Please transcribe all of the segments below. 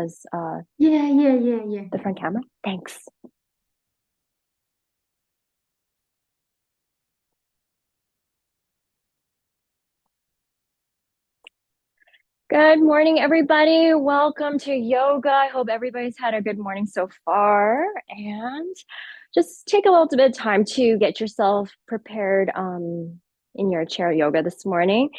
as Yeah. the front camera? Thanks. Good morning, everybody. Welcome to yoga. I hope everybody's had a good morning so far. And just take a little bit of time to get yourself prepared in your chair yoga this morning.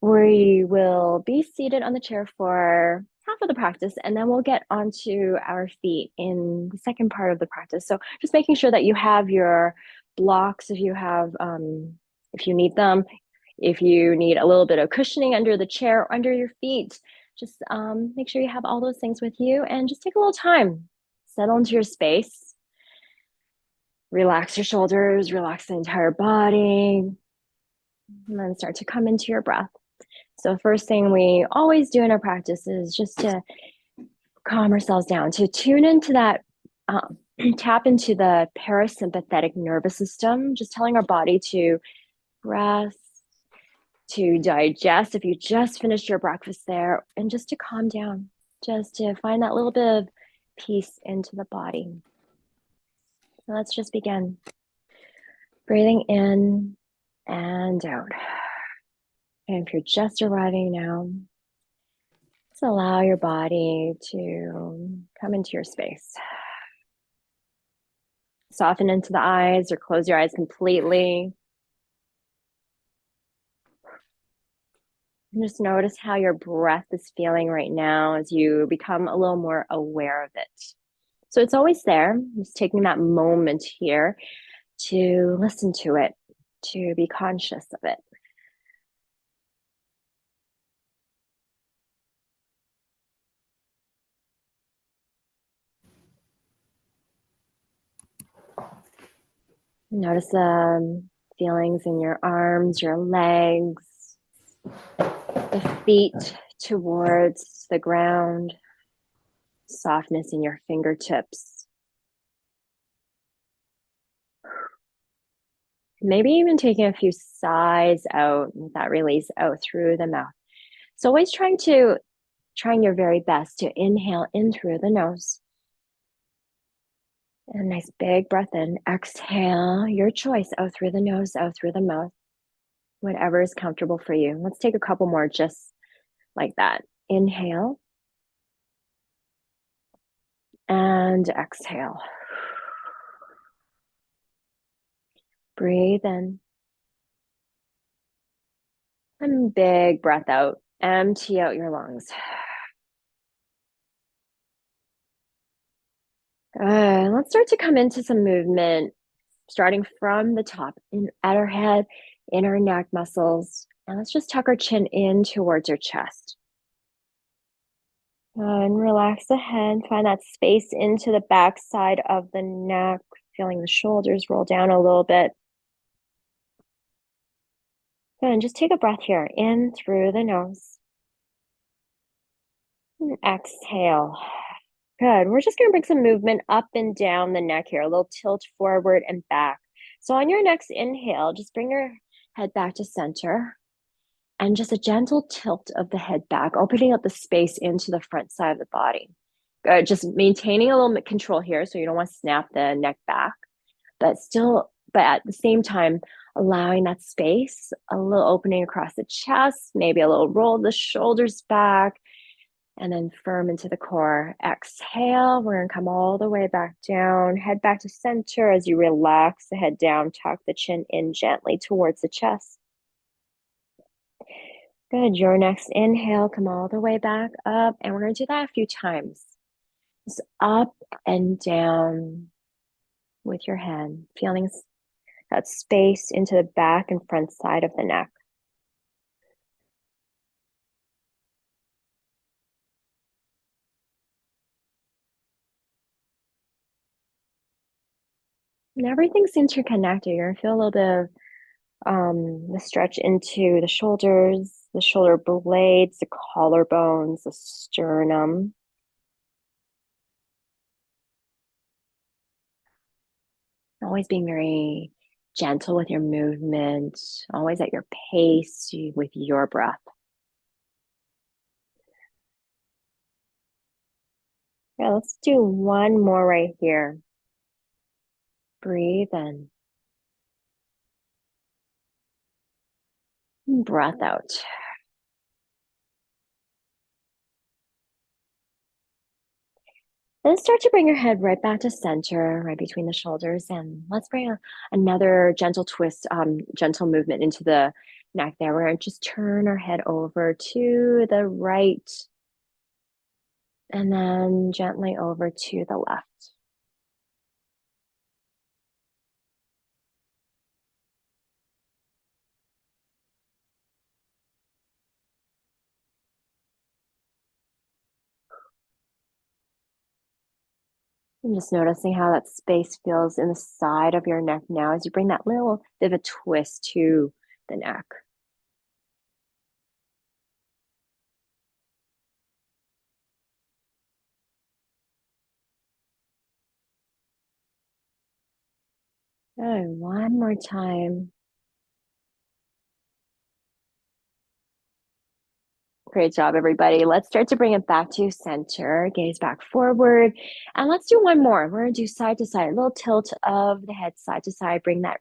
We will be seated on the chair for half of the practice, and then we'll get onto our feet in the second part of the practice. So just making sure that you have your blocks if you need them, if you need a little bit of cushioning under the chair or under your feet, just make sure you have all those things with you and just take a little time. Settle into your space. Relax your shoulders, relax the entire body, and then start to come into your breath. So, first thing we always do in our practice is just to calm ourselves down, to tune into that, tap into the parasympathetic nervous system, just telling our body to rest, to digest if you just finished your breakfast there, and just to calm down, just to find that little bit of peace into the body. So let's just begin. Breathing in and out. And if you're just arriving now, just allow your body to come into your space. Soften into the eyes or close your eyes completely. And just notice how your breath is feeling right now as you become a little more aware of it. So it's always there, just taking that moment here to listen to it, to be conscious of it. Notice the feelings in your arms, your legs, the feet towards the ground, softness in your fingertips. Maybe even taking a few sighs out with that release out through the mouth. So always trying your very best to inhale in through the nose. And a nice big breath in. Exhale, your choice, out through the nose, out through the mouth, whatever is comfortable for you. Let's take a couple more just like that. Inhale and exhale. Breathe in. And big breath out. Empty out your lungs. Good. Let's start to come into some movement, starting from the top at our head, in our neck muscles. And let's just tuck our chin in towards our chest. And relax the head. Find that space into the back side of the neck, feeling the shoulders roll down a little bit. Good. And just take a breath here, in through the nose. And exhale. Good. We're just going to bring some movement up and down the neck here, a little tilt forward and back. So on your next inhale, just bring your head back to center and just a gentle tilt of the head back, opening up the space into the front side of the body. Good. Just maintaining a little bit control here so you don't want to snap the neck back, but at the same time, allowing that space, a little opening across the chest, maybe a little roll of the shoulders back, and then firm into the core. Exhale. We're going to come all the way back down, head back to center as you relax the head down, tuck the chin in gently towards the chest. Good. Your next inhale, come all the way back up, and we're going to do that a few times. Just up and down with your head, feeling that space into the back and front side of the neck. And everything's interconnected. You're going to feel a little bit of the stretch into the shoulders, the shoulder blades, the collarbones, the sternum. Always being very gentle with your movement, always at your pace with your breath. Yeah, let's do one more right here. Breathe in, breath out. Then start to bring your head right back to center, right between the shoulders. And let's bring another gentle twist, gentle movement into the neck there. We're going to just turn our head over to the right and then gently over to the left. And just noticing how that space feels in the side of your neck now as you bring that little bit of a twist to the neck. Good. One more time. Great job, everybody. Let's start to bring it back to center, gaze back forward. And let's do one more. We're going to do side to side, a little tilt of the head side to side. Bring that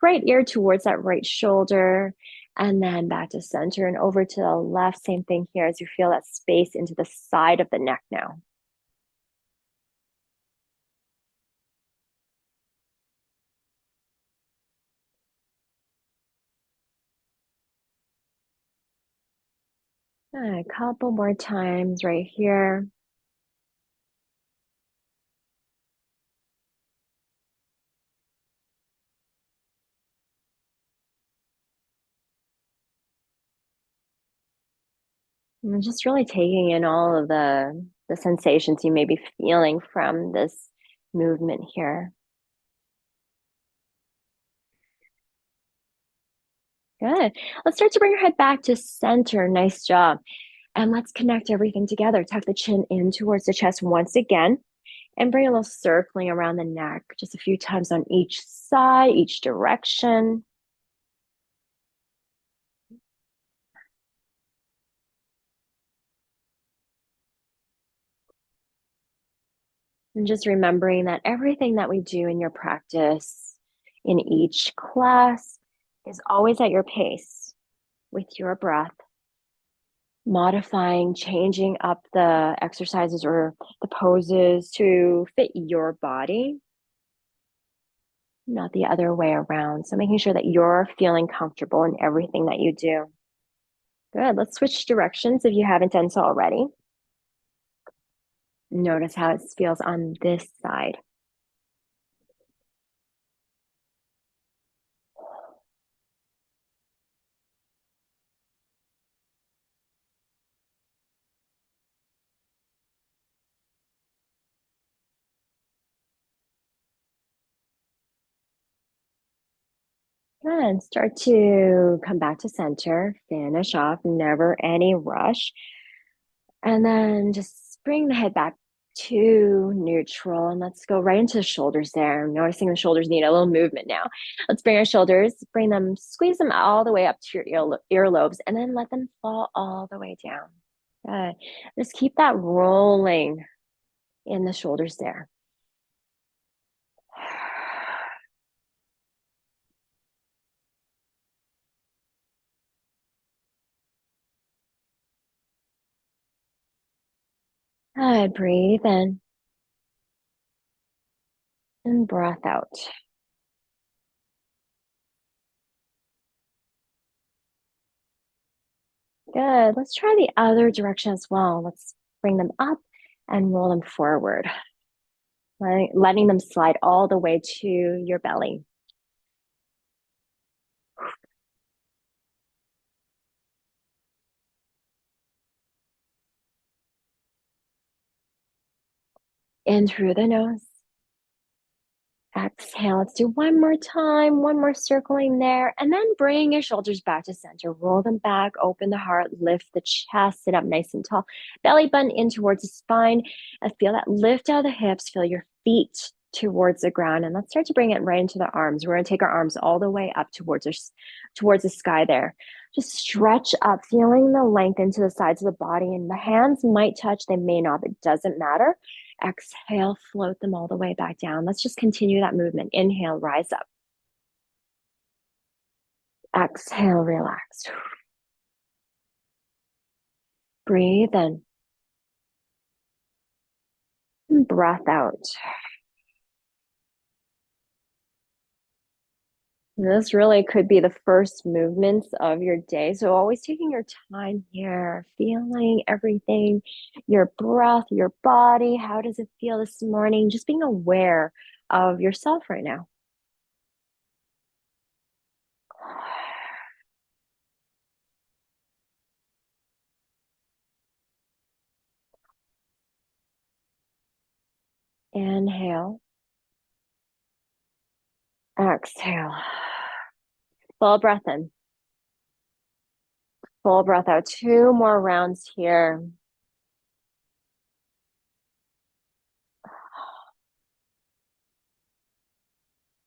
right ear towards that right shoulder. And then back to center and over to the left. Same thing here as you feel that space into the side of the neck now. A couple more times right here. And just really taking in all of the sensations you may be feeling from this movement here. Good. Let's start to bring your head back to center. Nice job. And let's connect everything together. Tuck the chin in towards the chest once again and bring a little circling around the neck, just a few times on each side, each direction. And just remembering that everything that we do in your practice, in each class, is always at your pace with your breath, modifying, changing up the exercises or the poses to fit your body, not the other way around. So making sure that you're feeling comfortable in everything that you do. Good. Let's switch directions if you haven't done so already. Notice how it feels on this side. Good. Start to come back to center, finish off, never any rush. And then just bring the head back to neutral. And let's go right into the shoulders there. I'm noticing the shoulders need a little movement now. Let's bring our shoulders, bring them, squeeze them all the way up to your earlobes, and then let them fall all the way down. Good. Just keep that rolling in the shoulders there. Good. Breathe in and breath out. Good. Let's try the other direction as well. Let's bring them up and roll them forward, letting them slide all the way to your belly. In through the nose. Exhale. Let's do one more time, one more circling there, and then bring your shoulders back to center. Roll them back, open the heart, lift the chest, sit up nice and tall. Belly button in towards the spine. And feel that lift out of the hips. Feel your feet towards the ground. And let's start to bring it right into the arms. We're going to take our arms all the way up towards the sky there. Just stretch up, feeling the length into the sides of the body. And the hands might touch, they may not, but it doesn't matter. Exhale, float them all the way back down. Let's just continue that movement. Inhale, rise up. Exhale, relax. Breathe in. And breath out. This really could be the first movements of your day. So always taking your time here, feeling everything, your breath, your body. How does it feel this morning? Just being aware of yourself right now. Inhale, exhale. Full breath in, full breath out. Two more rounds here.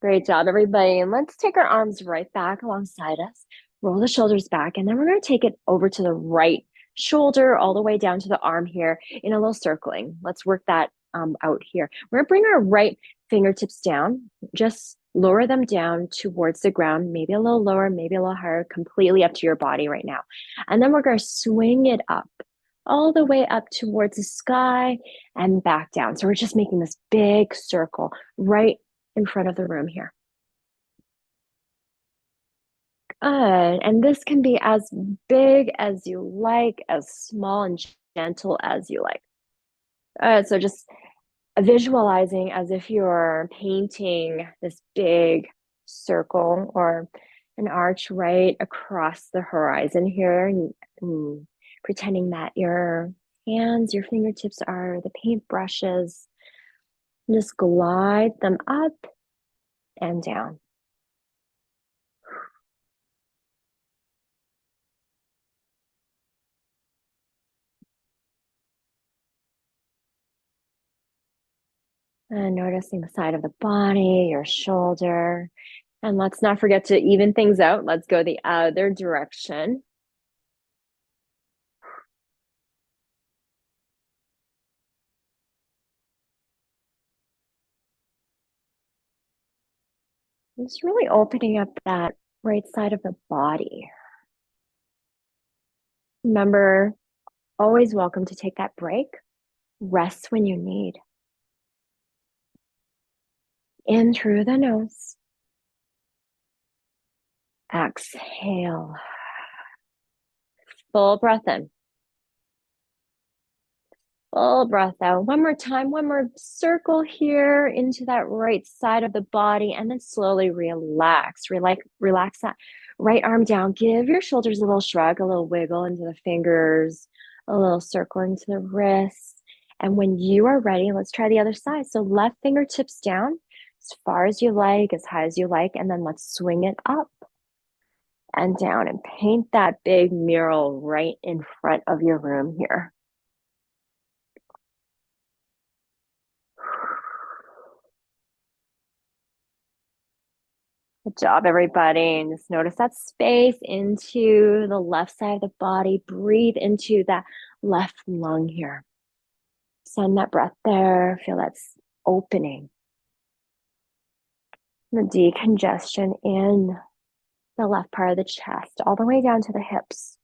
Great job, everybody. And let's take our arms right back alongside us. Roll the shoulders back, and then we're going to take it over to the right shoulder, all the way down to the arm here in a little circling. Let's work that out here. We're going to bring our right fingertips down, just lower them down towards the ground, maybe a little lower, maybe a little higher, completely up to your body right now. And then we're going to swing it up, all the way up towards the sky and back down. So we're just making this big circle right in front of the room here. Good. And this can be as big as you like, as small and gentle as you like. So just visualizing as if you're painting this big circle or an arch right across the horizon here, and pretending that your hands, your fingertips are the paint brushes. Just glide them up and down. And noticing the side of the body, your shoulder. And let's not forget to even things out. Let's go the other direction. Just really opening up that right side of the body. Remember, always welcome to take that break. Rest when you need. In through the nose. Exhale. Full breath in. Full breath out. One more time, one more circle here into that right side of the body, and then slowly relax. Relax that right arm down. Give your shoulders a little shrug, a little wiggle into the fingers, a little circle into the wrists. And when you are ready, let's try the other side. So left fingertips down as far as you like, as high as you like, and then let's swing it up and down and paint that big mural right in front of your room here. Good job, everybody. And just notice that space into the left side of the body. Breathe into that left lung here. Send that breath there. Feel that opening. The decongestion in the left part of the chest, all the way down to the hips.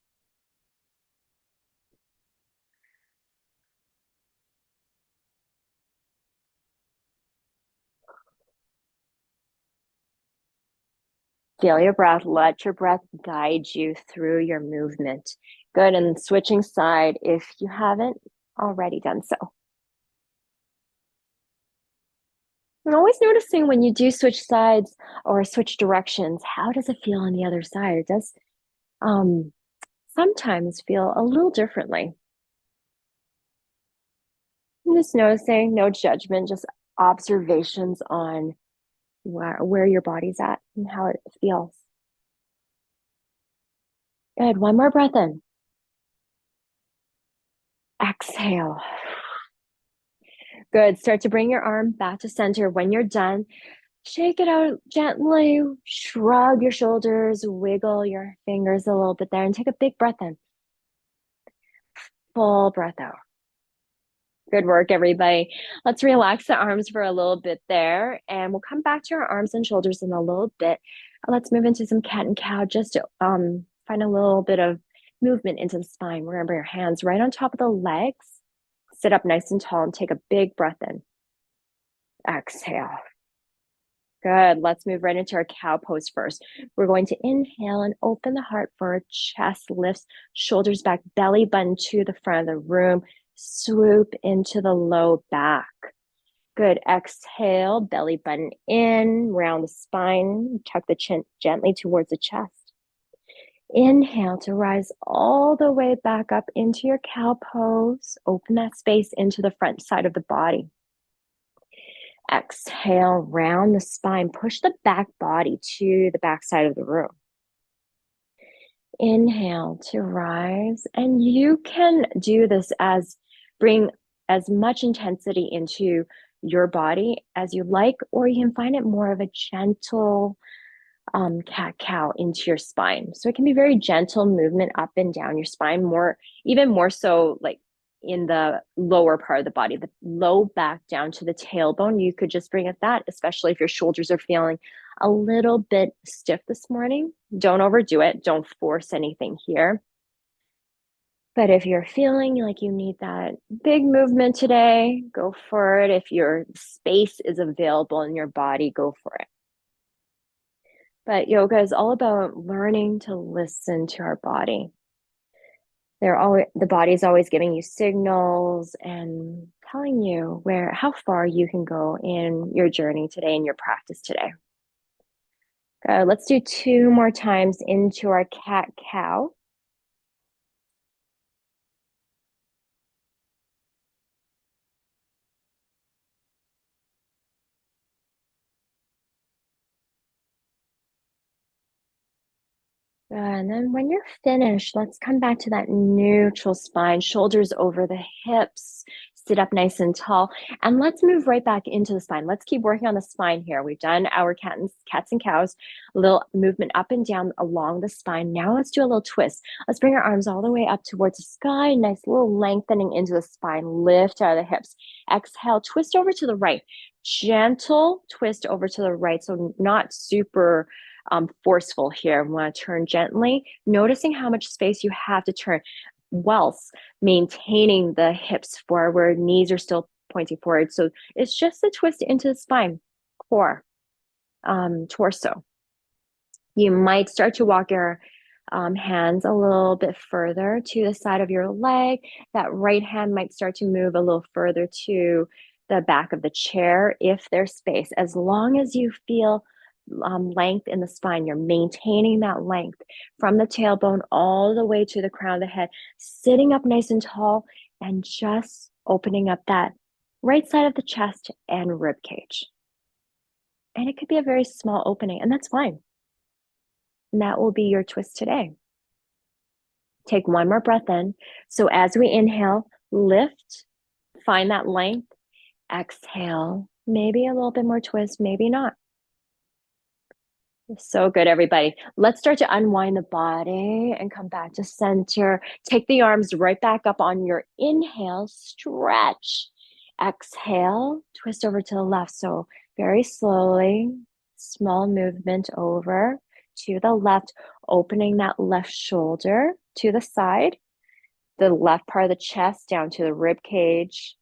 Feel your breath. Let your breath guide you through your movement. Good. And switching side if you haven't already done so. And always noticing when you do switch sides or switch directions, how does it feel on the other side? It does sometimes feel a little differently. I'm just noticing, no judgment, just observations on where your body's at and how it feels. Good. One more breath in. Exhale. Good. Start to bring your arm back to center. When you're done, shake it out gently, shrug your shoulders, wiggle your fingers a little bit there, and take a big breath in. Full breath out. Good work, everybody. Let's relax the arms for a little bit there, and we'll come back to our arms and shoulders in a little bit. Let's move into some cat and cow just to find a little bit of movement into the spine. Remember your hands right on top of the legs. Sit up nice and tall and take a big breath in. Exhale. Good. Let's move right into our cow pose first. We're going to inhale and open the heart forward, chest lifts, shoulders back, belly button to the front of the room. Swoop into the low back. Good. Exhale, belly button in, round the spine, tuck the chin gently towards the chest. Inhale to rise all the way back up into your cow pose. Open that space into the front side of the body. Exhale, round the spine, push the back body to the back side of the room. Inhale to rise, and you can do this as bring as much intensity into your body as you like, or you can find it more of a gentle cat cow into your spine. So it can be very gentle movement up and down your spine, more even more so like in the lower part of the body, the low back down to the tailbone. You could just bring it that, especially if your shoulders are feeling a little bit stiff this morning. Don't overdo it. Don't force anything here. But if you're feeling like you need that big movement today, go for it. If your space is available in your body, go for it. But yoga is all about learning to listen to our body. The body is always giving you signals and telling you how far you can go in your journey today, in your practice today. Good. Let's do 2 more times into our cat cow. And then when you're finished, let's come back to that neutral spine, shoulders over the hips, sit up nice and tall, and let's move right back into the spine. Let's keep working on the spine here. We've done our cats and cows, a little movement up and down along the spine. Now let's do a little twist. Let's bring our arms all the way up towards the sky, nice little lengthening into the spine, lift out of the hips. Exhale, twist over to the right. Gentle twist over to the right, so not super forceful here. We want to turn gently, noticing how much space you have to turn whilst maintaining the hips forward, knees are still pointing forward. So it's just a twist into the spine, core, torso. You might start to walk your hands a little bit further to the side of your leg. That right hand might start to move a little further to the back of the chair if there's space. As long as you feel length in the spine, you're maintaining that length from the tailbone all the way to the crown of the head, sitting up nice and tall and just opening up that right side of the chest and rib cage. And it could be a very small opening, and that's fine. And that will be your twist today. Take 1 more breath in. So as we inhale, lift, find that length. Exhale, maybe a little bit more twist, maybe not. So good, everybody. Let's start to unwind the body and come back to center. Take the arms right back up on your inhale, stretch. Exhale, twist over to the left. So very slowly, small movement over to the left, opening that left shoulder to the side, the left part of the chest down to the rib cage.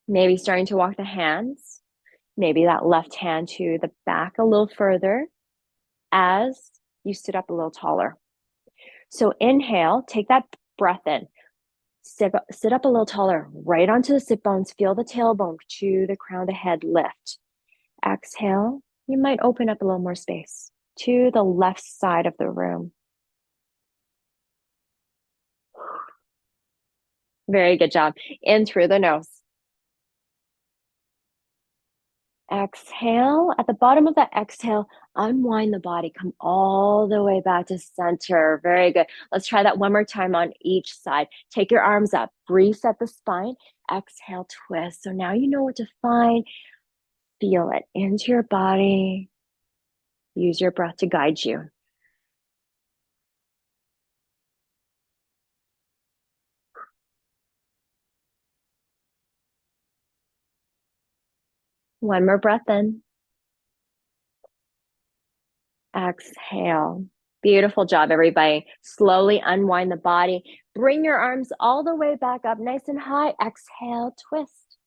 Maybe starting to walk the hands. Maybe that left hand to the back a little further as you sit up a little taller. So inhale, take that breath in. Sit up a little taller, right onto the sit bones. Feel the tailbone to the crown of the head lift. Exhale, you might open up a little more space to the left side of the room. Very good job. In through the nose. Exhale. At the bottom of that exhale, unwind the body. Come all the way back to center. Very good. Let's try that one more time on each side. Take your arms up. Reset the spine. Exhale, twist. So now you know what to find. Feel it into your body. Use your breath to guide you. One more breath in. Exhale. Beautiful job, everybody. Slowly unwind the body. Bring your arms all the way back up, nice and high. Exhale, twist.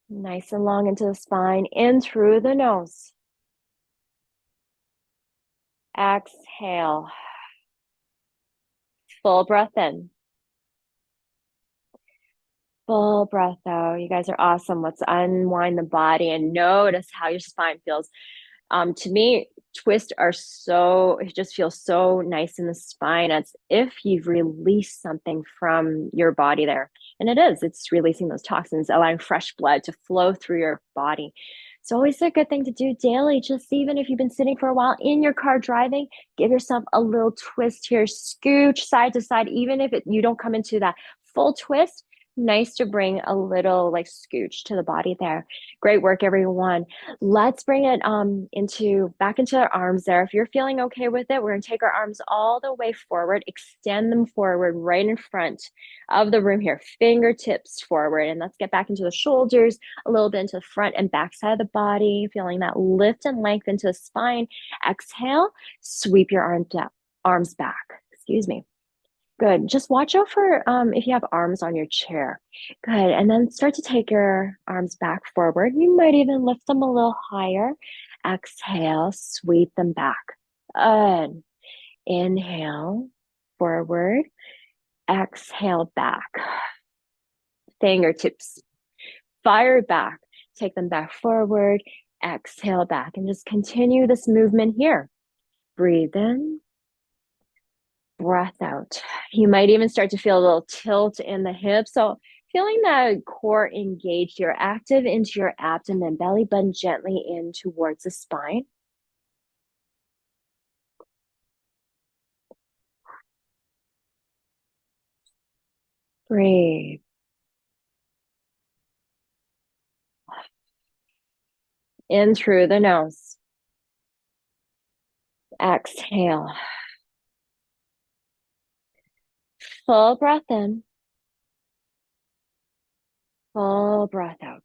Nice and long into the spine, in through the nose. Exhale. Full breath in. Full breath out. You guys are awesome. Let's unwind the body and notice how your spine feels. To me, twists are it just feels so nice in the spine. It's if you've released something from your body there. And it's releasing those toxins, allowing fresh blood to flow through your body. It's always a good thing to do daily. Just even if you've been sitting for a while in your car driving, give yourself a little twist here, scooch side to side, even if you don't come into that full twist. Nice to bring a little like scooch to the body there. Great work, everyone. Let's bring it back into our arms there. If you're feeling okay with it, we're gonna take our arms all the way forward, extend them forward right in front of the room here, fingertips forward. And let's get back into the shoulders, a little bit into the front and back side of the body, feeling that lift and length into the spine. Exhale, sweep your arms back. Excuse me. Good. Just watch out for if you have arms on your chair. Good. And then start to take your arms back forward. You might even lift them a little higher. Exhale, sweep them back. Good. Inhale, forward. Exhale, back. Fingertips fire back. Take them back forward. Exhale back. And just continue this movement here. Breathe in. Breath out. You might even start to feel a little tilt in the hips. So feeling that core engaged, you're active into your abdomen, belly button gently in towards the spine. Breathe. In through the nose. Exhale. Full breath in. Full breath out.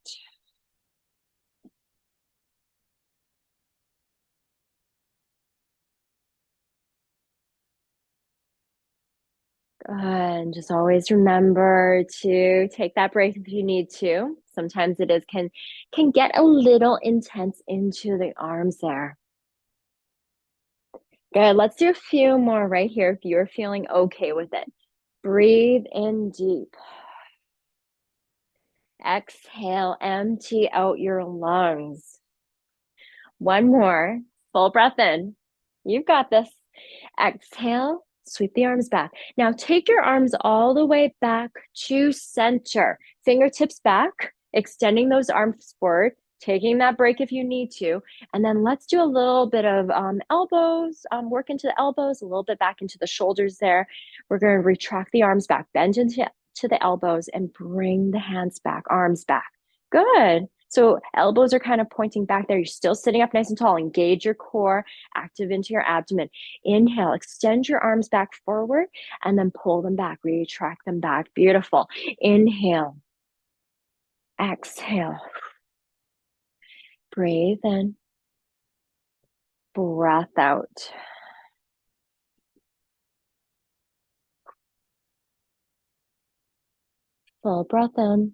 And just always remember to take that break if you need to. Sometimes can get a little intense into the arms there. Good. Let's do a few more right here if you're feeling okay with it. Breathe in deep. Exhale, empty out your lungs. One more. Full breath in. You've got this. Exhale, sweep the arms back. Now take your arms all the way back to center. Fingertips back, extending those arms forward, taking that break if you need to. And then let's do a little bit of elbows, work into the elbows, a little bit back into the shoulders there. We're going to retract the arms back, bend into the elbows and bring the hands back, arms back. Good. So elbows are kind of pointing back there. You're still sitting up nice and tall. Engage your core, active into your abdomen. Inhale, extend your arms back forward and then pull them back, retract them back. Beautiful. Inhale. Exhale. Breathe in. Breath out. Full breath in.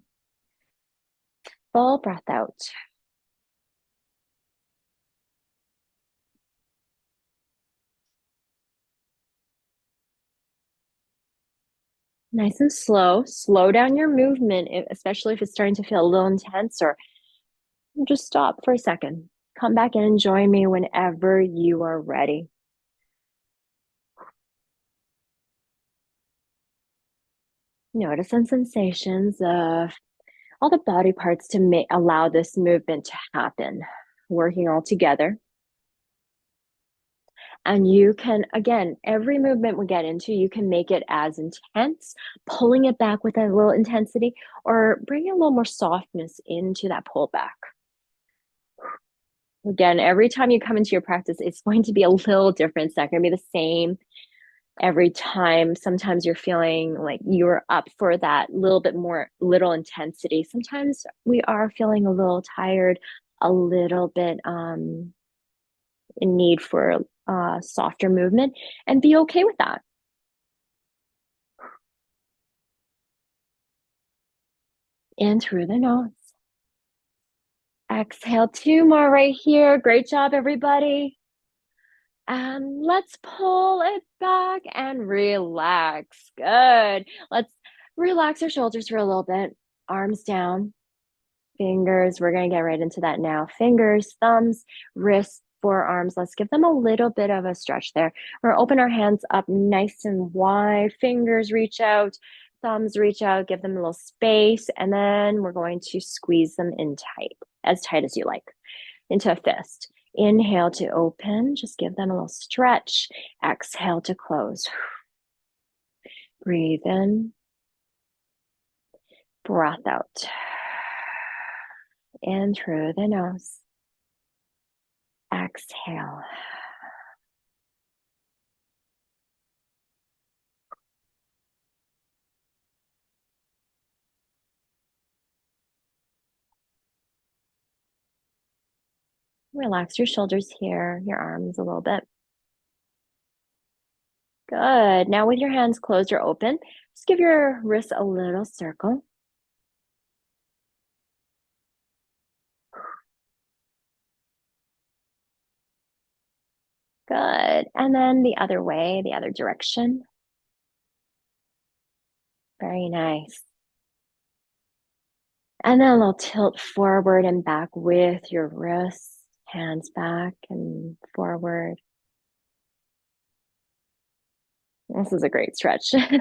Full breath out. Nice and slow. Slow down your movement, especially if it's starting to feel a little intense, or just stop for a second. Come back in and join me whenever you are ready. Notice some sensations of all the body parts to allow this movement to happen, working all together. And you can, again, every movement we get into, you can make it as intense, pulling it back with a little intensity, or bring a little more softness into that pullback. Again, every time you come into your practice, it's going to be a little different. It's not going to be the same every time. Sometimes you're feeling like you're up for that little intensity. Sometimes we are feeling a little tired, a little bit in need for softer movement, and be okay with that. In through the nose. Exhale, 2 more right here. Great job, everybody. And let's pull it back and relax. Good. Let's relax our shoulders for a little bit. Arms down, fingers. We're going to get right into that now. Fingers, thumbs, wrists, forearms. Let's give them a little bit of a stretch there. We're going to open our hands up nice and wide. Fingers reach out, thumbs reach out, give them a little space. And then we're going to squeeze them in tight as you like, into a fist. Inhale to open, just give them a little stretch. Exhale to close. Breathe in, breath out. In through the nose. Exhale. Relax your shoulders here, your arms a little bit. Good. Now with your hands closed or open, just give your wrists a little circle. Good. And then the other way, the other direction. Very nice. And then a little tilt forward and back with your wrists, hands back and forward. This is a great stretch. I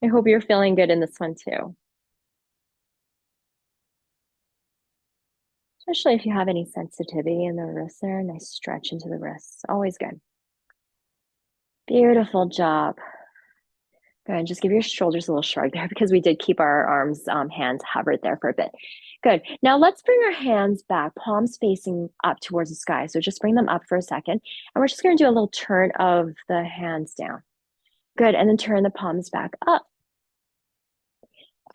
hope you're feeling good in this one too. Especially if you have any sensitivity in the wrists there, nice stretch into the wrists. Always good. Beautiful job. Good. Just give your shoulders a little shrug there because we did keep our arms, hands hovered there for a bit. Good. Now let's bring our hands back, palms facing up towards the sky. So just bring them up for a second. And we're just going to do a little turn of the hands down. Good. And then turn the palms back up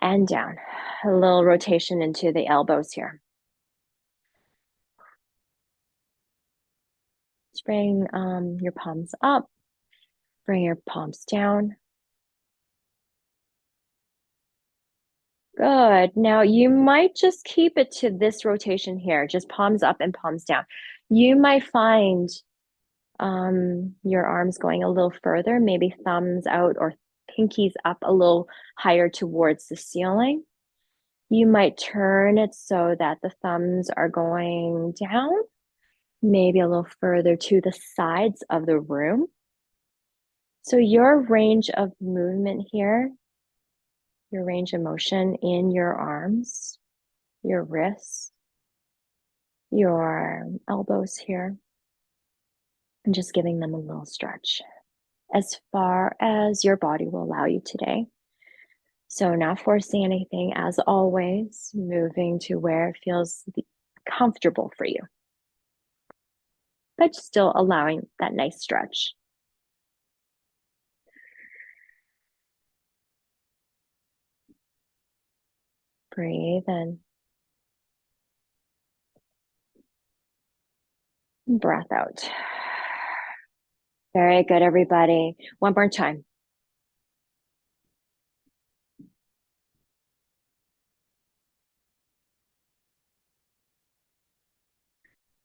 and down. A little rotation into the elbows here. Just bring your palms up. Bring your palms down. Good. Now you might just keep it to this rotation here, just palms up and palms down. You might find your arms going a little further, maybe thumbs out or pinkies up a little higher towards the ceiling. You might turn it so that the thumbs are going down, maybe a little further to the sides of the room. So your range of movement here, your range of motion in your arms, your wrists, your elbows here, and just giving them a little stretch as far as your body will allow you today. So not forcing anything, as always, moving to where it feels comfortable for you, but still allowing that nice stretch. Breathe in. Breath out. Very good, everybody. One more time.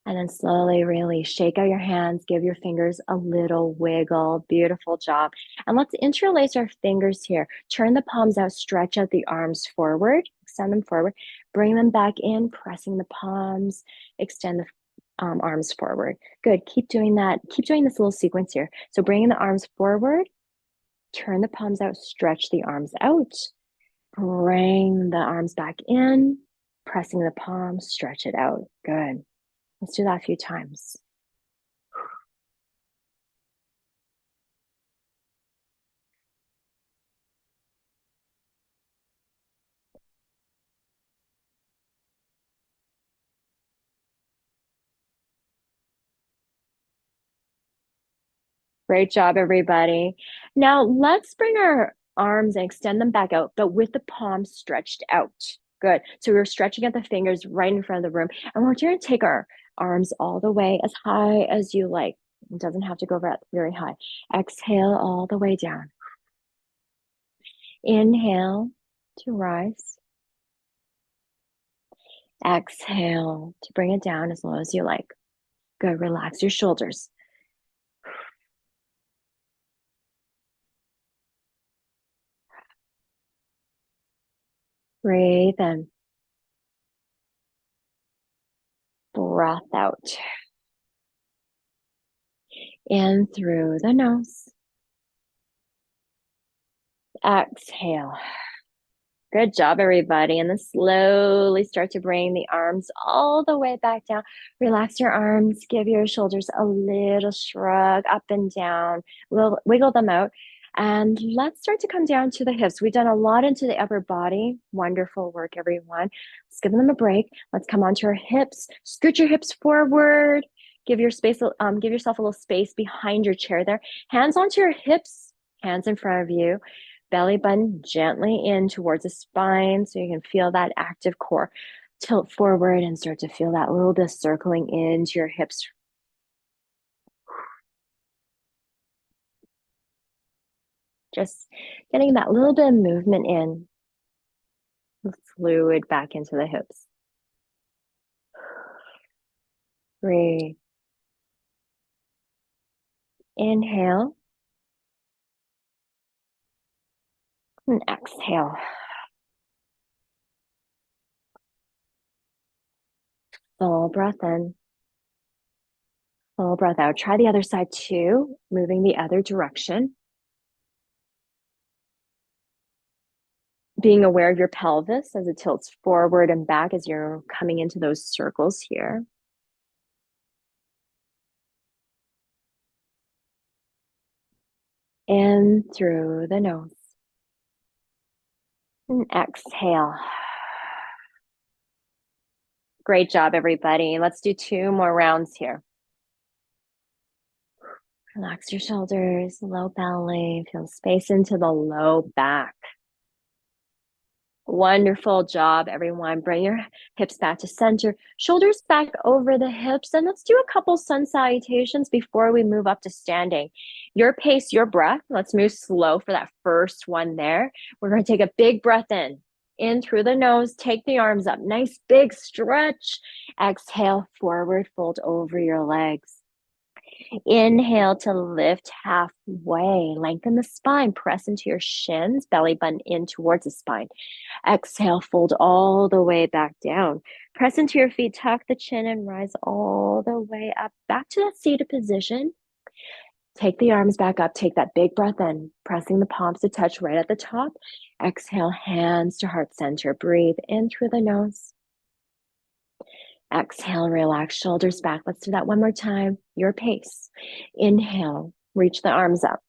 And then slowly really shake out your hands, give your fingers a little wiggle. Beautiful job. And let's interlace our fingers here. Turn the palms out, stretch out the arms forward, extend them forward, bring them back in, pressing the palms, extend the arms forward. Good. Keep doing that. Keep doing this little sequence here. So bringing the arms forward, Turn the palms out, stretch the arms out. Bring the arms back in, pressing the palms, stretch it out. Good. Let's do that a few times. Great job, everybody. Now let's bring our arms and extend them back out, but with the palms stretched out. Good. So we're stretching at the fingers right in front of the room. And we're going to take our arms all the way as high as you like. It doesn't have to go very high. Exhale all the way down. Inhale to rise. Exhale to bring it down as low as you like. Good. Relax your shoulders. Breathe in. Breath out. In through the nose. Exhale. Good job, everybody. And then slowly start to bring the arms all the way back down. Relax your arms. Give your shoulders a little shrug up and down. Wiggle them out. And let's start to come down to the hips. We've done a lot into the upper body. Wonderful work, everyone. Let's give them a break. Let's come onto our hips. Scoot your hips forward. Give yourself a little space behind your chair there. Hands onto your hips, hands in front of you. Belly button gently in towards the spine so you can feel that active core. Tilt forward and start to feel that little bit of circling into your hips. Just getting that little bit of movement in, fluid back into the hips. Breathe. Inhale. And exhale. Full breath in. Full breath out. Try the other side too, moving the other direction. Being aware of your pelvis as it tilts forward and back as you're coming into those circles here. In through the nose. And exhale. Great job, everybody. Let's do 2 more rounds here. Relax your shoulders, low belly, feel space into the low back. Wonderful job, everyone. Bring your hips back to center, shoulders back over the hips, and let's do a couple sun salutations before we move up to standing. Your pace, your breath. Let's move slow for that first one there. We're going to take a big breath in through the nose, take the arms up, nice big stretch. Exhale, forward fold over your legs. Inhale to lift halfway, lengthen the spine, press into your shins, belly button in towards the spine. Exhale, fold all the way back down. Press into your feet, tuck the chin and rise all the way up, back to that seated position. Take the arms back up, take that big breath in, pressing the palms to touch right at the top. Exhale, hands to heart center. Breathe in through the nose. Exhale, relax, shoulders back. Let's do that one more time. Your pace. Inhale, reach the arms up.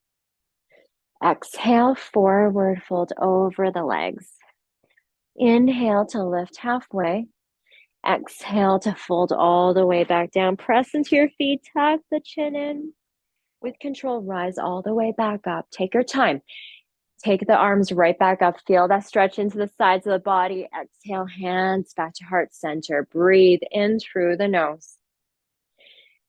Exhale, forward fold over the legs. Inhale to lift halfway. Exhale to fold all the way back down. Press into your feet, tuck the chin in. With control, rise all the way back up. Take your time. Take the arms right back up. Feel that stretch into the sides of the body. Exhale, hands back to heart center. Breathe in through the nose.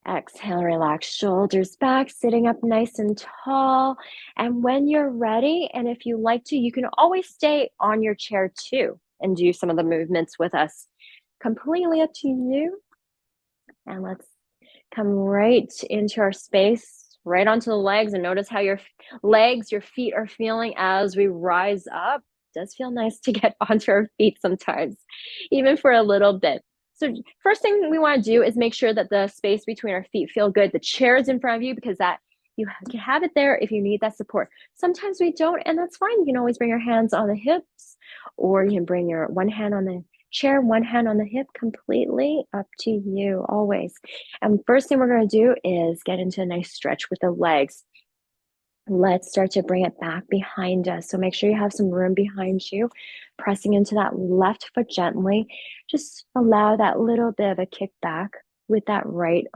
Exhale, relax, shoulders back, sitting up nice and tall. And when you're ready, and if you like to, you can always stay on your chair too and do some of the movements with us. Completely up to you. And let's come right into our space. Right onto the legs, and notice how your legs, your feet are feeling as we rise up. It does feel nice to get onto our feet sometimes, even for a little bit. So first thing we want to do is make sure that the space between our feet feel good. The chair is in front of you because that You can have it there if you need that support. Sometimes we don't, and that's fine. You can always bring your hands on the hips, or you can bring your one hand on the chair, one hand on the hip, completely up to you, always. And first thing we're going to do is get into a nice stretch with the legs. Let's start to bring it back behind us. So make sure you have some room behind you, pressing into that left foot gently. Just allow that little bit of a kick back with that right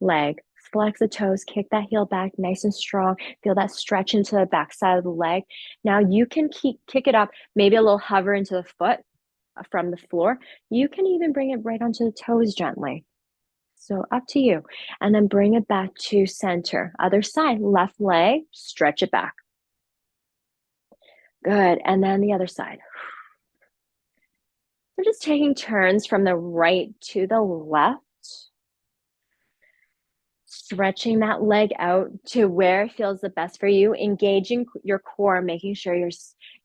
leg. Flex the toes, kick that heel back nice and strong. Feel that stretch into the back side of the leg. Now you can kick it up, maybe a little hover into the foot from the floor. You can even bring it right onto the toes gently. So up to you. And then bring it back to center. Other side, left leg, stretch it back. Good. And then the other side. We're just taking turns from the right to the left, stretching that leg out to where it feels the best for you, engaging your core, making sure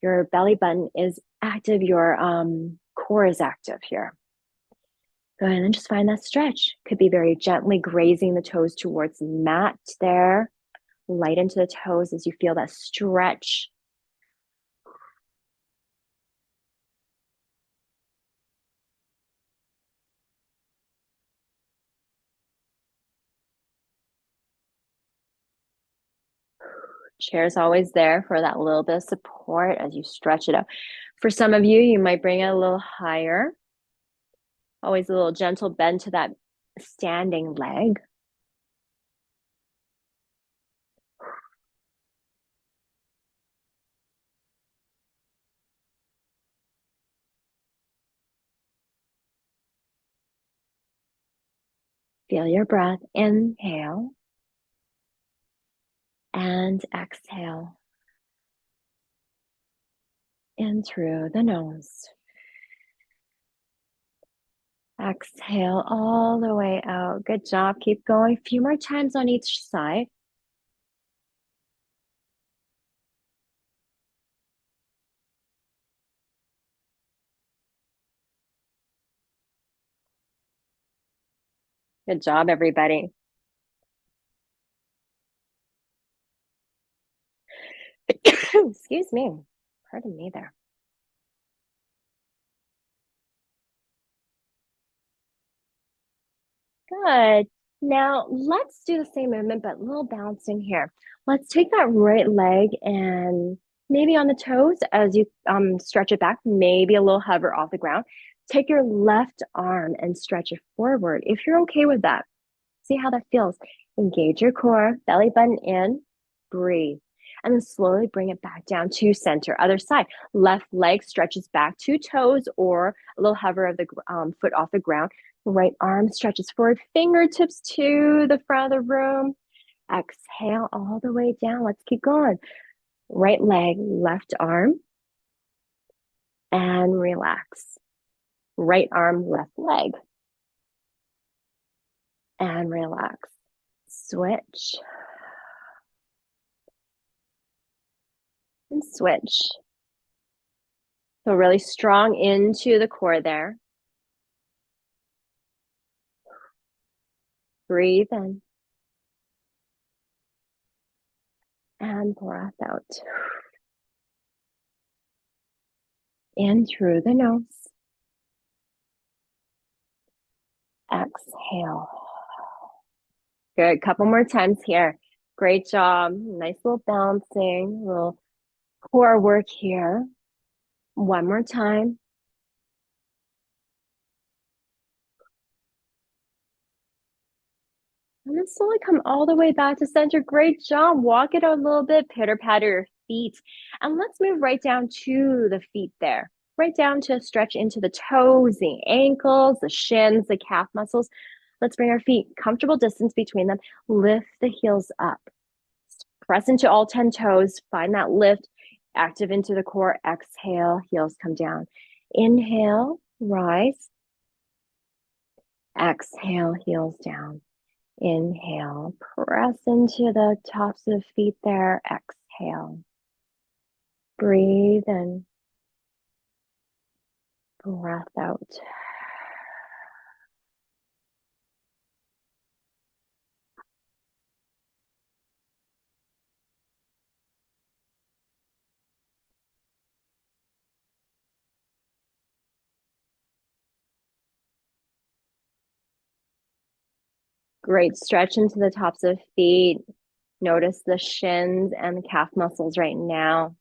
your belly button is active, your core is active here. Good, and then just find that stretch. Could be very gently grazing the toes towards the mat there. Light into the toes as you feel that stretch. Chair's always there for that little bit of support as you stretch it out. For some of you, you might bring it a little higher. Always a little gentle bend to that standing leg. Feel your breath. Inhale and exhale in through the nose. Exhale all the way out. Good job. Keep going. A few more times on each side. Good job, everybody. Excuse me. Pardon me there. Good. Now let's do the same movement, but a little bouncing here. Let's take that right leg and maybe on the toes as you stretch it back, maybe a little hover off the ground. Take your left arm and stretch it forward if you're okay with that. See how that feels. Engage your core, belly button in, breathe. And then slowly bring it back down to center. Other side. Left leg stretches back to toes or a little hover of the foot off the ground. Right arm stretches forward, fingertips to the front of the room. Exhale all the way down. Let's keep going. Right leg, left arm, and relax. Right arm, left leg, and relax. Switch and switch. So really strong into the core there. Breathe in and breath out. In through the nose. Exhale. Good. Couple more times here. Great job. Nice little bouncing, little core work here. One more time. And then slowly come all the way back to center. Great job. Walk it a little bit, pitter patter your feet. And let's move right down to the feet there. Right down to stretch into the toes, the ankles, the shins, the calf muscles. Let's bring our feet comfortable distance between them. Lift the heels up. Press into all 10 toes. Find that lift. Active into the core. Exhale, heels come down. Inhale, rise. Exhale, heels down. Inhale, press into the tops of the feet there. Exhale. Breathe in. Breath out. Great. Stretch into the tops of feet. Notice the shins and the calf muscles right now.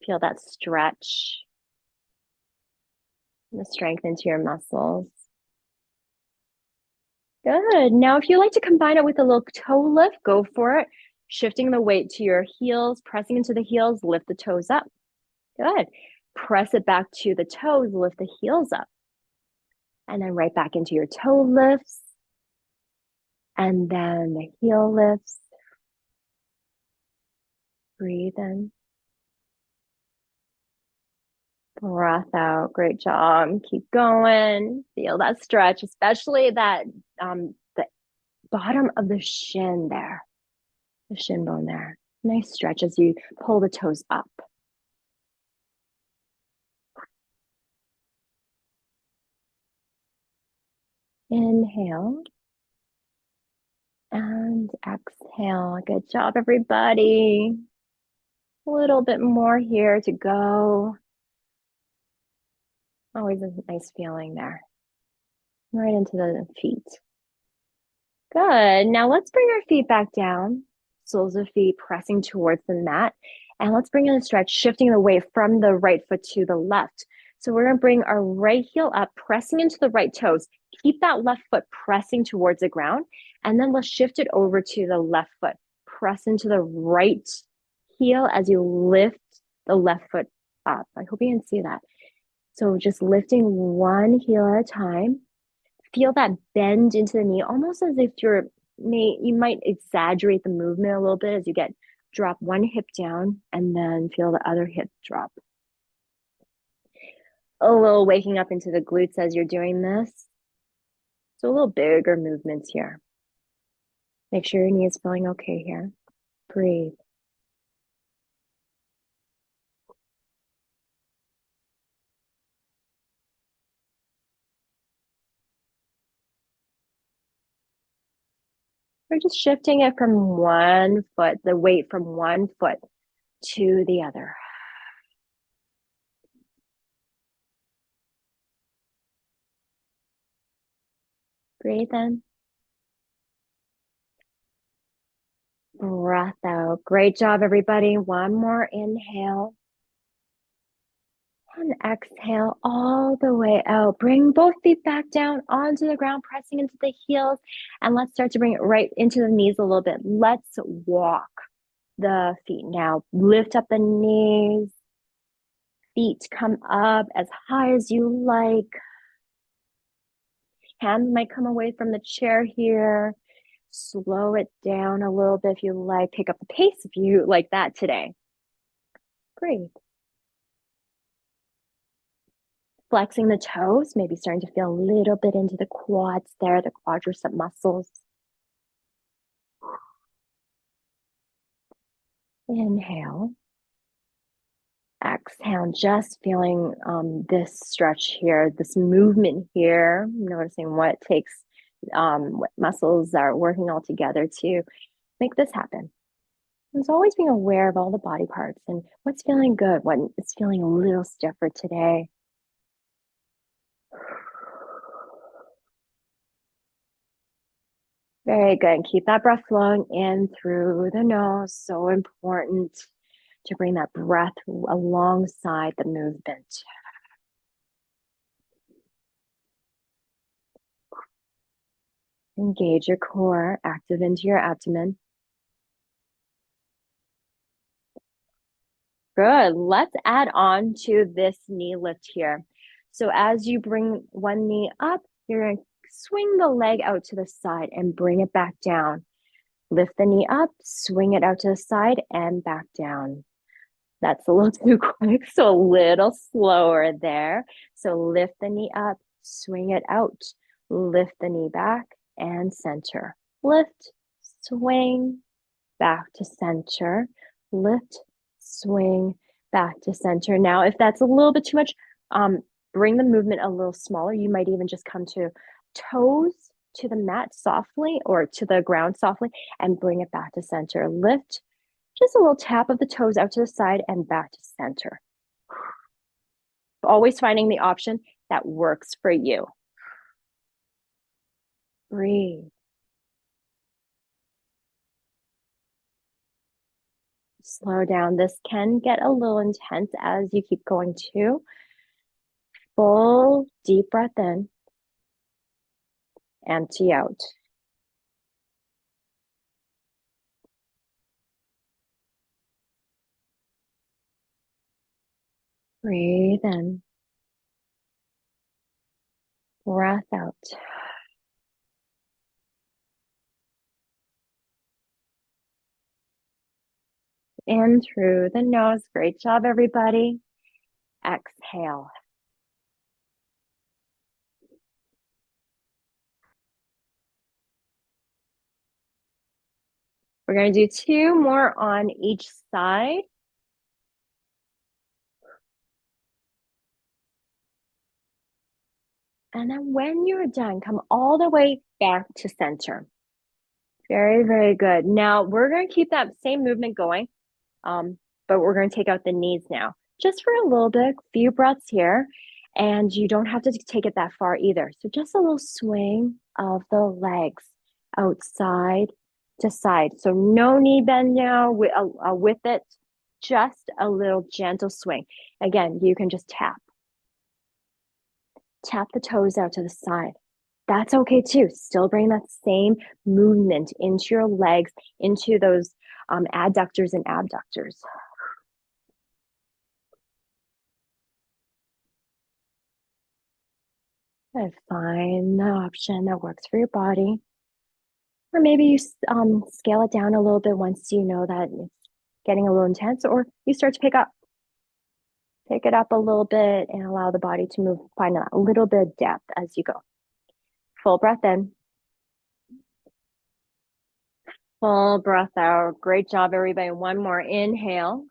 Feel that stretch, the strength into your muscles. Good. Now, if you like to combine it with a little toe lift, go for it. Shifting the weight to your heels, pressing into the heels, lift the toes up. Good. Press it back to the toes, lift the heels up. And then right back into your toe lifts. And then the heel lifts. Breathe in. Breath out. Great job. Keep going. Feel that stretch, especially that the bottom of the shin there, the shin bone there. Nice stretch as you pull the toes up. Inhale and exhale. Good job, everybody. A little bit more here to go. Always a nice feeling there. Right into the feet. Good. Now let's bring our feet back down. Soles of feet pressing towards the mat. And let's bring in a stretch, shifting the weight from the right foot to the left. So we're going to bring our right heel up, pressing into the right toes. Keep that left foot pressing towards the ground. And then let's shift it over to the left foot. Press into the right heel as you lift the left foot up. I hope you can see that. So just lifting one heel at a time. Feel that bend into the knee, almost as if you might exaggerate the movement a little bit as you drop one hip down and then feel the other hip drop. A little waking up into the glutes as you're doing this. So a little bigger movements here. Make sure your knee is feeling okay here. Breathe. We're just shifting it from one foot, the weight from one foot to the other. Breathe in. Breath out. Great job, everybody. One more inhale. And exhale all the way out. Bring both feet back down onto the ground, pressing into the heels. And let's start to bring it right into the knees a little bit. Let's walk the feet now. Lift up the knees. Feet come up as high as you like. Hands might come away from the chair here. Slow it down a little bit if you like. Pick up the pace if you like that today. Great. Flexing the toes, maybe starting to feel a little bit into the quads there, the quadricep muscles. Inhale. Exhale, just feeling this stretch here, this movement here, noticing what muscles are working all together to make this happen. It's always being aware of all the body parts and what's feeling good, what is feeling a little stiffer today. Very good. Keep that breath flowing in through the nose. So important to bring that breath alongside the movement. Engage your core, active into your abdomen. Good. Let's add on to this knee lift here. So as you bring one knee up, you're going to swing the leg out to the side and bring it back down. Lift the knee up, swing it out to the side and back down. That's a little too quick, so a little slower there. So lift the knee up, swing it out, lift the knee back and center. Lift, swing, back to center, lift, swing, back to center. Now, if that's a little bit too much, bring the movement a little smaller. You might even just come to toes to the mat softly or to the ground softly and bring it back to center. Lift, just a little tap of the toes out to the side and back to center. Always finding the option that works for you. Breathe. Slow down. This can get a little intense as you keep going too. Full deep breath in, empty out. Breathe in, breath out. In through the nose. Great job, everybody. Exhale. We're going to do two more on each side. And then when you're done, come all the way back to center. Very, very good. Now we're going to keep that same movement going, but we're going to take out the knees now, just for a little bit, few breaths here. And you don't have to take it that far either. So just a little swing of the legs outside to side. So no knee bend now with it, just a little gentle swing. Again, you can just tap the toes out to the side. That's okay too. Still bring that same movement into your legs, into those adductors and abductors. And find the option that works for your body. Or maybe you scale it down a little bit once you know that it's getting a little intense, or you start to pick it up a little bit and allow the body to move, find a little bit of depth as you go. Full breath in. Full breath out. Great job, everybody. One more inhale.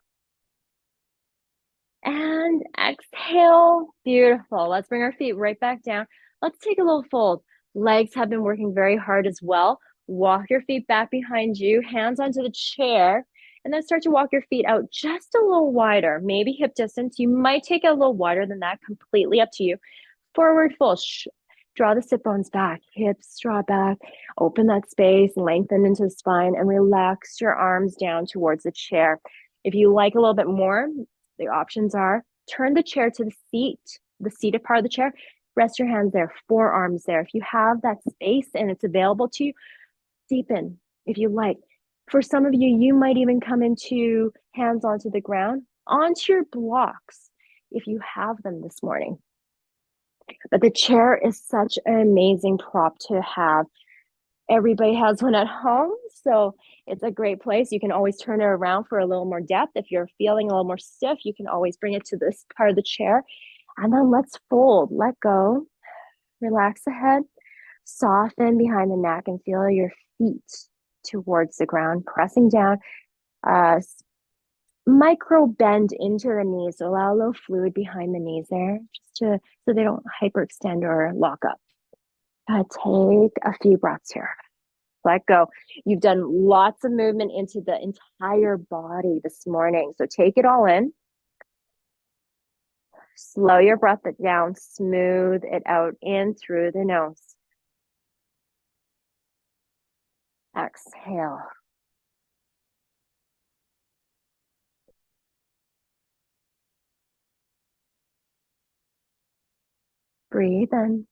And exhale. Beautiful. Let's bring our feet right back down. Let's take a little fold. Legs have been working very hard as well. Walk your feet back behind you, hands onto the chair, and then start to walk your feet out just a little wider, maybe hip distance. You might take it a little wider than that, completely up to you. Forward fold. Draw the sit bones back, hips draw back, open that space, lengthen into the spine, and relax your arms down towards the chair. If you like a little bit more, the options are turn the chair to the seated part of the chair, rest your hands there, forearms there. If you have that space and it's available to you, deepen if you like. For some of you, you might even come into hands onto the ground, onto your blocks, if you have them this morning. But the chair is such an amazing prop to have. Everybody has one at home, so it's a great place. You can always turn it around for a little more depth. If you're feeling a little more stiff, you can always bring it to this part of the chair. And then let's fold, let go, relax the head, soften behind the neck, and feel your feet towards the ground, pressing down. Micro bend into the knees, so allow a little fluid behind the knees there, so they don't hyperextend or lock up. Take a few breaths here. Let go. You've done lots of movement into the entire body this morning, so take it all in. Slow your breath down, smooth it out in through the nose. Exhale. Breathe in.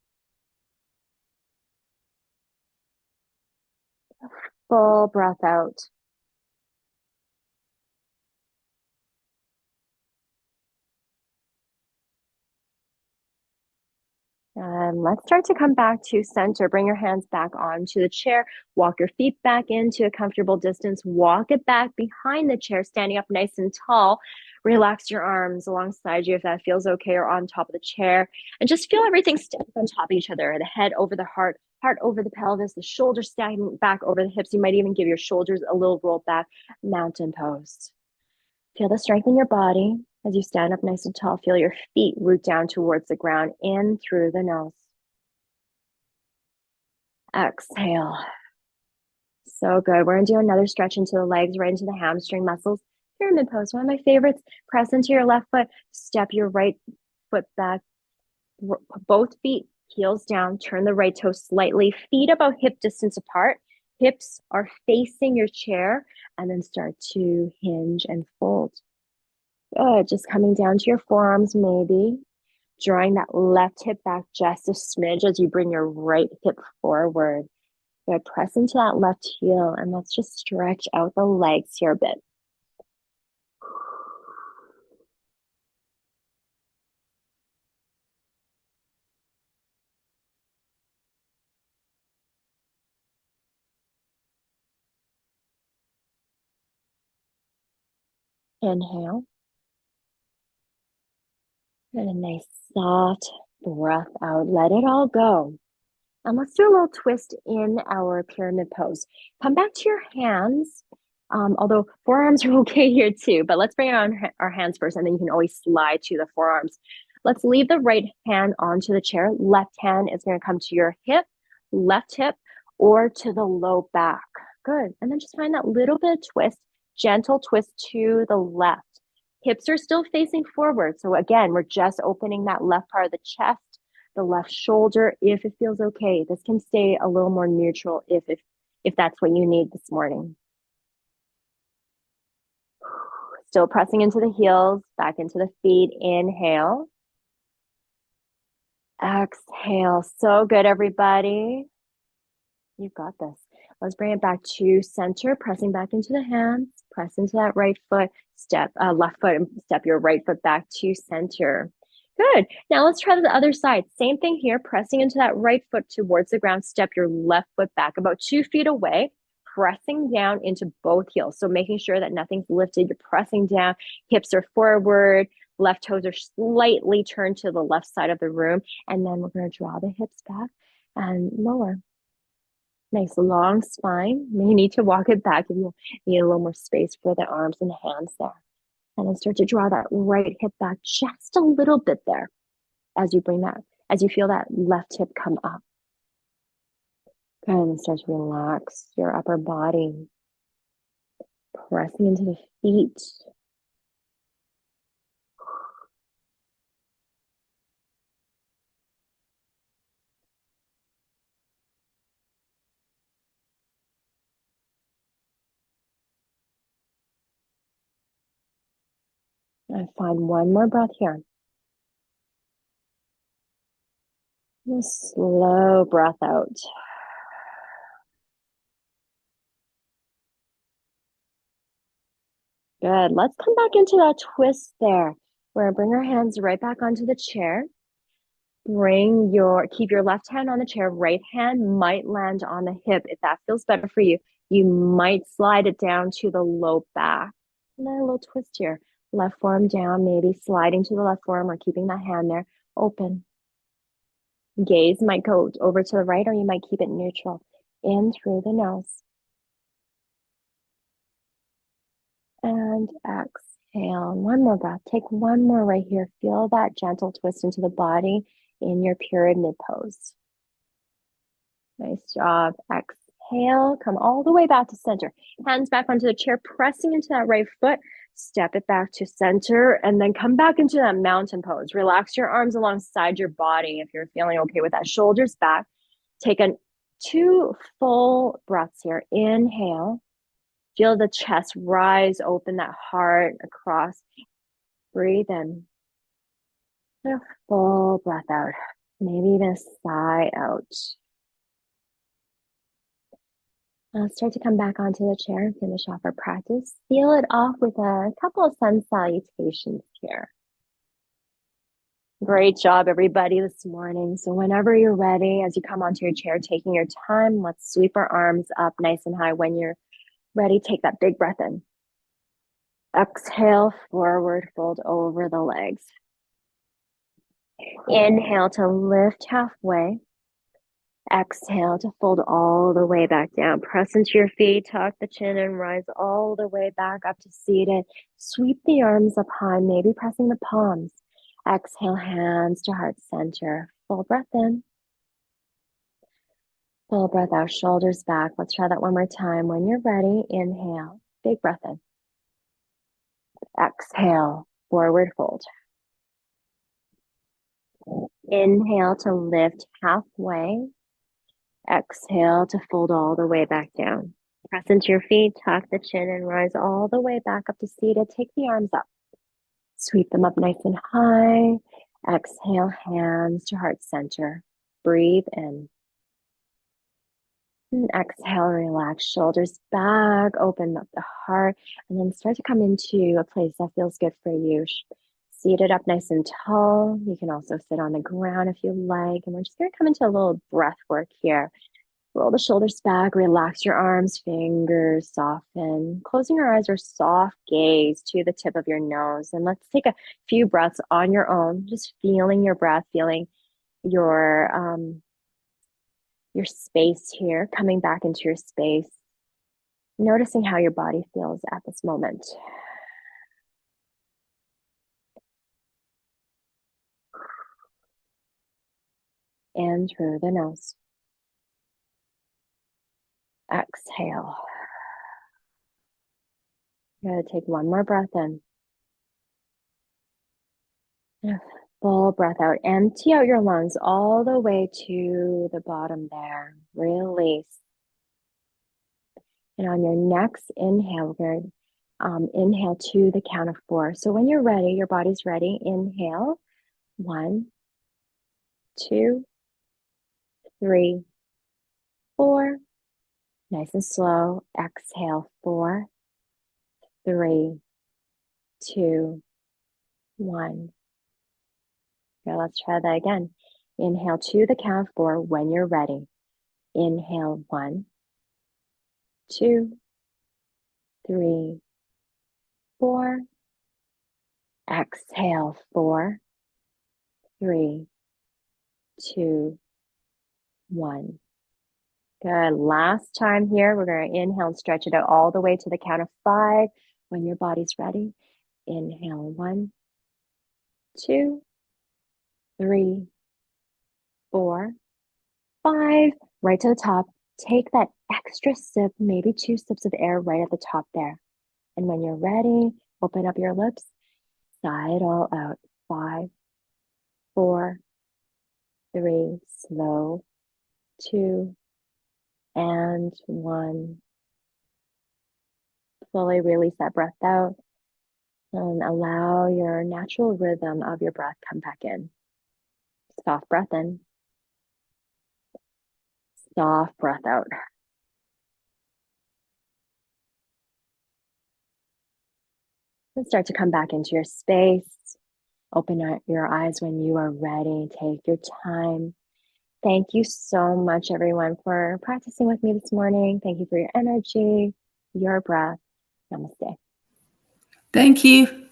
Full breath out. And let's start to come back to center. Bring your hands back onto the chair. Walk your feet back into a comfortable distance. Walk it back behind the chair, standing up nice and tall. Relax your arms alongside you if that feels okay, or on top of the chair. And just feel everything stack on top of each other. The head over the heart over the pelvis, the shoulders stacking back over the hips. You might even give your shoulders a little roll back. Mountain pose. Feel the strength in your body. As you stand up nice and tall, feel your feet root down towards the ground, in through the nose. Exhale. So good. We're going to do another stretch into the legs, right into the hamstring muscles. Pyramid pose, one of my favorites. Press into your left foot, step your right foot back. Both feet Heels down, turn the right toe slightly, feet about hip distance apart. Hips are facing your chair, and then start to hinge and fold. Good. Just coming down to your forearms, maybe. Drawing that left hip back just a smidge as you bring your right hip forward. Good. Press into that left heel, and let's just stretch out the legs here a bit. Inhale. And a nice soft breath out. Let it all go. And let's do a little twist in our pyramid pose. Come back to your hands, although forearms are okay here too, but let's bring it on our hands first, and then you can always slide to the forearms. Let's leave the right hand onto the chair. Left hand is going to come to your hip, left hip, or to the low back. Good. And then just find that little bit of twist, gentle twist to the left. Hips are still facing forward. So again, we're just opening that left part of the chest, the left shoulder, if it feels okay. This can stay a little more neutral if that's what you need this morning. Still pressing into the heels, back into the feet. Inhale. Exhale. So good, everybody. You've got this. Let's bring it back to center, pressing back into the hands. Press into that right foot, step, left foot, and step your right foot back to center. Good. Now let's try the other side. Same thing here, pressing into that right foot towards the ground. Step your left foot back about 2 feet away, pressing down into both heels. So making sure that nothing's lifted. You're pressing down, hips are forward, left toes are slightly turned to the left side of the room. And then we're going to draw the hips back and lower. Nice long spine. You need to walk it back if you need a little more space for the arms and the hands there. And then start to draw that right hip back just a little bit there as you feel that left hip come up. And then start to relax your upper body, pressing into the feet. And find one more breath here. A slow breath out. Good. Let's come back into that twist there. We're going to bring our hands right back onto the chair. Keep your left hand on the chair. Right hand might land on the hip. If that feels better for you, you might slide it down to the low back. And then a little twist here. Left forearm down, maybe sliding to the left forearm or keeping that hand there open. Gaze might go over to the right, or you might keep it neutral. In through the nose. And exhale. One more breath. Take one more right here. Feel that gentle twist into the body in your pyramid pose. Nice job. Exhale. Come all the way back to center. Hands back onto the chair, pressing into that right foot. Step it back to center, and then come back into that mountain pose. Relax your arms alongside your body if you're feeling okay with that. Shoulders back. Take 2 full breaths here. Inhale. Feel the chest rise, open that heart across. Breathe in. A full breath out. Maybe even a sigh out. Let's start to come back onto the chair and finish off our practice. Seal it off with a couple of sun salutations here. Great job, everybody, this morning. So whenever you're ready, as you come onto your chair, taking your time, let's sweep our arms up nice and high. When you're ready, take that big breath in. Exhale, forward fold over the legs. Inhale to lift halfway. Exhale to fold all the way back down. Press into your feet, tuck the chin, and rise all the way back up to seated. Sweep the arms up high, maybe pressing the palms. Exhale, hands to heart center. Full breath in. Full breath out, shoulders back. Let's try that one more time. When you're ready, inhale. Big breath in. Exhale, forward fold. Inhale to lift halfway. Exhale to fold all the way back down. Press into your feet, tuck the chin, and rise all the way back up to seated. Take the arms up. Sweep them up nice and high. Exhale, hands to heart center. Breathe in. And exhale, relax shoulders back, open up the heart, and then start to come into a place that feels good for you. Seated up nice and tall. You can also sit on the ground if you like. And we're just going to come into a little breath work here. Roll the shoulders back, relax your arms, fingers soften. Closing your eyes or soft gaze to the tip of your nose. And let's take a few breaths on your own, just feeling your breath, feeling your space here, coming back into your space, noticing how your body feels at this moment. In through the nose. Exhale. You're going to take one more breath in. And a full breath out. Empty out your lungs all the way to the bottom there. Release. And on your next inhale, we're going to inhale to the count of 4. So when you're ready, your body's ready. Inhale. 1, 2, 3, 4. Nice and slow. Exhale. 4, 3, 2, 1. Okay, let's try that again. Inhale to the count of 4 when you're ready. Inhale. 1, 2, 3, 4. Exhale. 4, 3, 2, 1. Good. Last time here, we're going to inhale and stretch it out all the way to the count of 5. When your body's ready, inhale. 1, 2, 3, 4, 5. Right to the top. Take that extra sip, maybe 2 sips of air right at the top there. And when you're ready, open up your lips, sigh it all out. 5, 4, 3, slow, 2, and 1. Slowly release that breath out and allow your natural rhythm of your breath come back in. Soft breath in, soft breath out. And start to come back into your space. Open up your eyes when you are ready. Take your time. Thank you so much, everyone, for practicing with me this morning. Thank you for your energy, your breath. Namaste. Thank you.